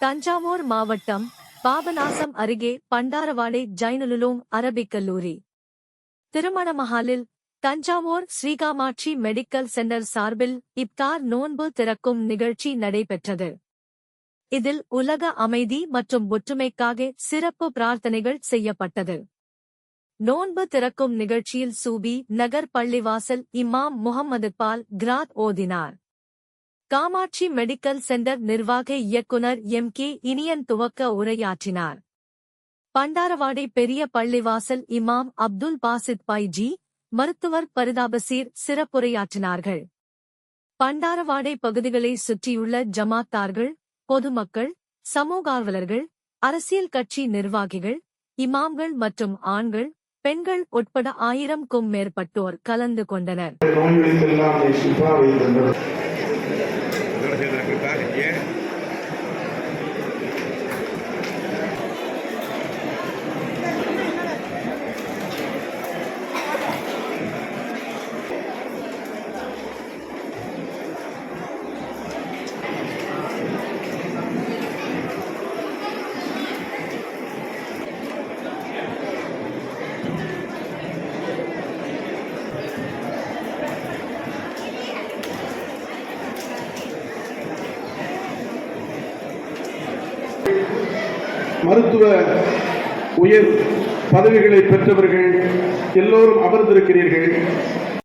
தஞ்சாவூர் மாவட்டம் பாபநாசம் அருகே பண்டாரவாடை ஜைனுலுலூம் அரபிக் கல்லூரி திருமண மஹாலில் தஞ்சாவூர் ஸ்ரீகாமாட்சி மெடிக்கல் சென்டர் சார்பில் இப்தார் நோன்பு திறக்கும் நிகழ்ச்சி நடைபெற்றது. இதில் உலக அமைதி மற்றும் ஒற்றுமைக்காக சிறப்பு பிரார்த்தனைகள் செய்யப்பட்டது. நோன்பு திறக்கும் நிகழ்ச்சியில் சூபி நகர் பள்ளிவாசல் இமாம் முகமது பால் கிராத் ஓதினார். காமாட்சி மெடிக்கல் சென்டர் நிர்வாக இயக்குனர் கே இனியன் துவக்க உரையாற்றினார். பண்டாரவாடை பெரிய பள்ளிவாசல் இமாம் அப்துல் பாசித் பைஜி, மருத்துவர் பரிதாபசீர் சிறப்புரையாற்றினார்கள். பண்டாரவாடை பகுதிகளை சுற்றியுள்ள ஜமாத்தார்கள், பொதுமக்கள், சமூகார்வலர்கள், அரசியல் கட்சி நிர்வாகிகள், இமாம்கள் மற்றும் ஆண்கள், பெண்கள் உட்பட 1000க்கும் மேற்பட்டோர் கலந்து கொண்டனர். மருத்துவ உயர் பதவிகளை பெற்றவர்கள் எல்லோரும் அமர்ந்திருக்கிறீர்கள்.